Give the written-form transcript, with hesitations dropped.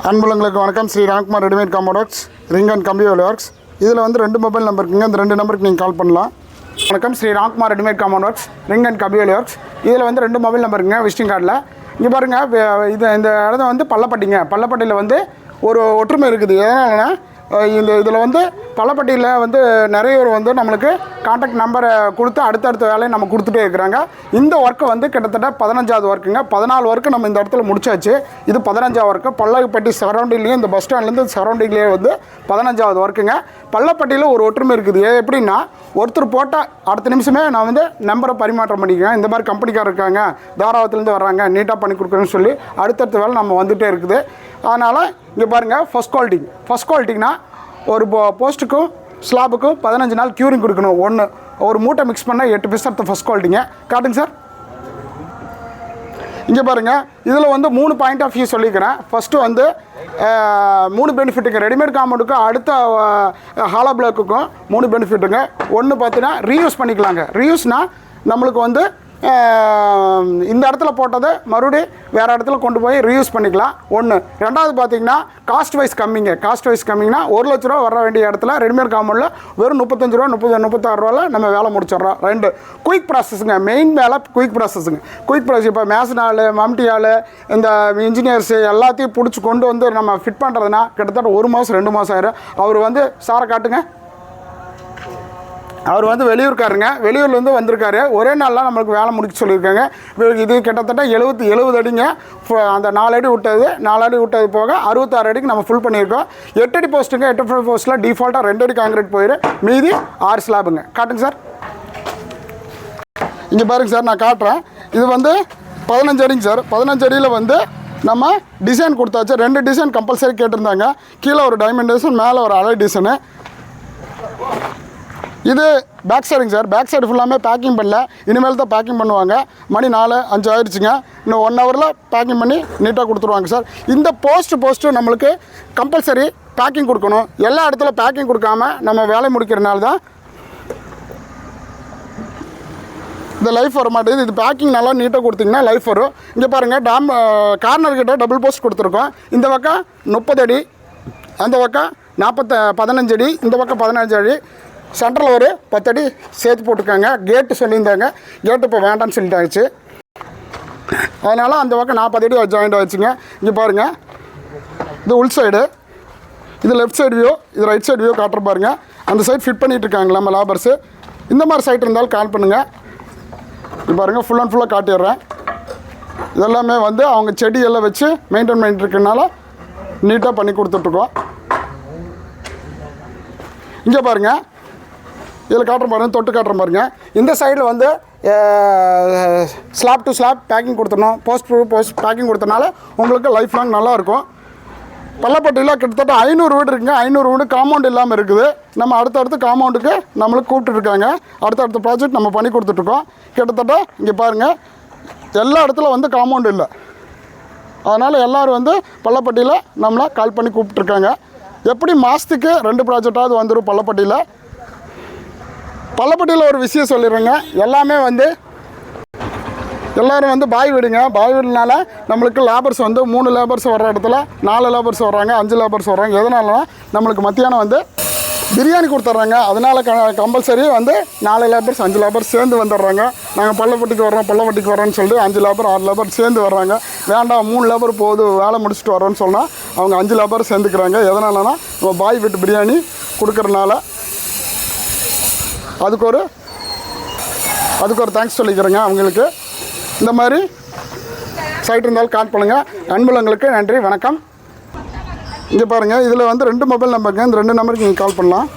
அன்புள்ளங்களுக்கு வணக்கம். Shri Ramkumar readymade compound works, ring and கம்பி works. இதில் வந்து 2 மொபைல் நம்பர் இருக்குங்க. இந்த 2 நம்பருக்கு நீங்கள் கால் பண்ணலாம். வணக்கம். Shri Ramkumar readymade compound works, ring and கம்பி ஒர்க்ஸ். இதில் வந்து 2 மொபைல் நம்பர் இருக்குங்க விசிட்டிங் கார்டில். இங்கே பாருங்கள், இந்த இடம் வந்து பள்ளப்பட்டியில் வந்து ஒரு ஒற்றுமை இருக்குது. எதனாலனா இதில் வந்து பள்ளப்பட்டியில் வந்து நிறைய பேர் வந்து நம்மளுக்கு கான்டாக்ட் நம்பரை கொடுத்து அடுத்தடுத்த வேலையை நம்ம கொடுத்துட்டே இருக்கிறாங்க. இந்த ஒர்க்கு வந்து கிட்டத்தட்ட 15வது ஒர்க்குங்க. 14 ஒர்க்கு நம்ம இந்த இடத்துல முடிச்சாச்சு. இது 15வது ஒர்க்கு. பள்ளப்பட்டி சரௌண்டிங்லேயே, இந்த பஸ் ஸ்டாண்ட்லேருந்து சரௌண்டிங்லேயே வந்து 15வது ஒர்க்குங்க. பள்ளப்பட்டியில் ஒரு ஒற்றுமை இருக்குது. எப்படின்னா, ஒருத்தர் போட்டால் அடுத்த நிமிஷமே நான் வந்து நம்பரை பரிமாற்றம் பண்ணிக்கிறேன். இந்த மாதிரி கம்பெனிக்கார் இருக்காங்க, தாராவத்துலேருந்து வர்றாங்க, நீட்டாக பண்ணி கொடுக்குறேன்னு சொல்லி அடுத்தடுத்த வேலை நம்ம வந்துகிட்டே இருக்குது. அதனால் இங்கே பாருங்கள், ஃபஸ்ட் குவாலிட்டிங்கன்னா ஒரு போஸ்ட்டுக்கும் ஸ்லாபுக்கும் 15 நாள் க்யூரிங் கொடுக்கணும். ஒரு மூட்டை மிக்ஸ் பண்ணால் 8 பீஸ் அடுத்த ஃபஸ்ட் குவாலிட்டிங்க. காட்டுங்க சார். இங்கே பாருங்கள், இதில் வந்து 3 பாயிண்ட் ஆஃப் வியூ சொல்லிக்கிறேன். ஃபஸ்ட்டு வந்து 3 பெனிஃபிட்டுங்க. ரெடிமேட் காம்பவுண்டுக்கும் அடுத்த ஹாலோ பிளாக்குக்கும் 3 பெனிஃபிட்டுங்க. ஒன்று பார்த்தீங்கன்னா ரீயூஸ் பண்ணிக்கலாங்க. ரீயூஸ்னால் நம்மளுக்கு வந்து இந்த இடத்துல போட்டதை மறுபடியும் வேறு இடத்துல கொண்டு போய் ரீயூஸ் பண்ணிக்கலாம். ஒன்று. ரெண்டாவது பார்த்தீங்கன்னா காஸ்ட் வைஸ் கம்மிங்கன்னா 1 லட்ச ரூபா வர வேண்டிய இடத்துல ரெடிமேட் காம்பவுண்டில் வெறும் 35 ரூபா 36 ரூபாவில் நம்ம வேலை முடிச்சிடுறோம். 2. குயிக் ப்ராசஸுங்க. மெயின் வேலை குயிக் ப்ராசஸுங்க. இப்போ மேசன் ஆள், மம்டி ஆள், இந்த இன்ஜினியர்ஸு எல்லாத்தையும் பிடிச்சி கொண்டு வந்து நம்ம ஃபிட் பண்ணுறதுனா கிட்டத்தட்ட 1 மாதம் 2 மாதம் ஆயிரும். அவர் வந்து சாரை காட்டுங்க. அவர் வந்து வெளியூர்காரங்க, வெளியூர்லேருந்து வந்திருக்காரு. ஒரே நாள்லாம் நம்மளுக்கு வேலை முடிக்க சொல்லியிருக்காங்க. இது கிட்டத்தட்ட 70 அடிங்க. அந்த 4 அடி விட்டது போக 66 அடிக்கு நம்ம ஃபுல் பண்ணியிருக்கோம். 8 அடி போஸ்ட்டுங்க. 8 அடி போஸ்ட்டில் டிஃபால்ட்டாக 2 அடி காங்கிரீட் போயிடும். மீதி 6 ஸ்லாபுங்க. காட்டுங்க சார். இங்கே பாருங்க சார், நான் காட்டுறேன். இது வந்து 15 அடிங்க சார். 15 அடியில் வந்து நம்ம டிசைன் கொடுத்தாச்சு. 2 டிசைன் கம்பல்சரி கேட்டிருந்தாங்க. கீழே ஒரு டைமண்ட் டிசைன், மேலே ஒரு அலை டிசைனு. இது பேக் சைடுங்க சார். பேக் சைடு ஃபுல்லாமே பேக்கிங் பண்ணல, இனிமேல் தான் பேக்கிங் பண்ணுவாங்க. மணி 4-5 ஆயிடுச்சுங்க. இன்னும் 1 ஹவரில் பேக்கிங் பண்ணி நீட்டாக கொடுத்துருவாங்க சார். இந்த போஸ்ட்டு நம்மளுக்கு கம்பல்சரி பேக்கிங் கொடுக்கணும். எல்லா இடத்துல பேக்கிங் கொடுக்காம நம்ம வேலை முடிக்கிறனால தான் இந்த லைஃப் வர மாட்டேங்குது. இது பேக்கிங் நல்லா நீட்டாக கொடுத்திங்கன்னா லைஃப் வரும். இங்கே பாருங்கள், கார்னர்கிட்ட டபுள் போஸ்ட் கொடுத்துருக்கோம். இந்த பக்கம் 30 அடி, அந்த பக்கம் 15 அடி, இந்த பக்கம் 15 அடி, சென்டரில் ஒரு 10 அடி சேர்த்து போட்டுருக்காங்க. கேட்டு சொல்லியிருந்தாங்க. கேட்டு இப்போ வேண்டான்னு சொல்லிட்டாச்சு. அதனால் அந்த பக்கம் 40 அடி ஜாயிண்ட் ஆகிடுச்சுங்க. இங்கே பாருங்கள், இது உள் சைடு, இது லெஃப்ட் சைடு வியூ, இது ரைட் சைடு வியூ காட்டுற பாருங்கள். அந்த சைடு ஃபிட் பண்ணிகிட்டு இருக்காங்களா நம்ம லேபர்ஸு. இந்த மாதிரி சைட் இருந்தாலும் கால் பண்ணுங்கள். இது பாருங்கள், ஃபுல் அண்ட் ஃபுல்லாக காட்டிடுறேன். இதெல்லாமே வந்து அவங்க செடியெல்லாம் வச்சு மெயின்டைன் பண்ணிட்டு இருக்கனால நீட்டாக பண்ணி கொடுத்துட்ருக்கோம். இங்கே பாருங்கள், இதில் காட்டுற பாருங்கள், தொட்டு காட்டுற பாருங்கள். இந்த சைடில் வந்து ஸ்லாப் டு ஸ்லாப் பேக்கிங் கொடுத்துடணும். போஸ்ட் பேக்கிங் கொடுத்தனால உங்களுக்கு லைஃப் லாங் நல்லாயிருக்கும். பள்ளப்பட்டியில் கிட்டத்தட்ட 500 வீடு இருக்குங்க. 500 வீடு காம்பவுண்ட் இல்லாமல் இருக்குது. நம்ம அடுத்தடுத்து காம்பவுண்டுக்கு நம்மளுக்கு கூப்பிட்டுருக்காங்க. அடுத்தடுத்த ப்ராஜெக்ட் நம்ம பண்ணி கொடுத்துட்ருக்கோம். கிட்டத்தட்ட இங்கே பாருங்கள், எல்லா இடத்துல வந்து காம்பவுண்ட் இல்லை. அதனால் எல்லோரும் வந்து பள்ளப்பட்டியில் நம்மளை கால் பண்ணி கூப்பிட்ருக்காங்க. எப்படி மாதத்துக்கு 2 ப்ராஜெக்டாவது வந்துடும் பள்ளப்பட்டியில். பள்ளப்பட்டியில் ஒரு விஷயம் சொல்லிடுறேங்க. எல்லோரும் வந்து பாய் வீடுங்க. பாய் வீடுனால நம்மளுக்கு லேபர்ஸ் வந்து 3 லேபர்ஸ் வர்ற இடத்துல 4 லேபர்ஸ் வர்றாங்க, 5 லேபர்ஸ் வர்றாங்க. எதனாலனா நம்மளுக்கு மத்தியானம் வந்து பிரியாணி கொடுத்துட்றாங்க. அதனால் கம்பல்சரி வந்து 4 லேபர்ஸ் 5 லேபர்ஸ் சேர்ந்து வந்துடுறாங்க. நாங்கள் பள்ளப்பட்டிக்கு வரோன்னு சொல்லிட்டு 5 லேபர் 6 லேபர் சேர்ந்து வர்றாங்க. வேண்டாம் 3 லேபர் போகுது, வேலை முடிச்சுட்டு வரோன்னு சொன்னால் அவங்க 5 லேபர் சேர்ந்துக்கிறாங்க. எதனாலனா நம்ம பாய் வீட்டு பிரியாணி கொடுக்குறனால அதுக்கு ஒரு தேங்க்ஸ் சொல்லிக்கிறேங்க அவங்களுக்கு. இந்த மாதிரி சைட் இருந்தாலும் கால் பண்ணுங்கள். அன்புள்ளங்களுக்கு நன்றி, வணக்கம். இங்கே பாருங்கள், இதில் வந்து 2 மொபைல் நம்பருங்க. இந்த 2 நம்பருக்கு நீங்கள் கால் பண்ணலாம்.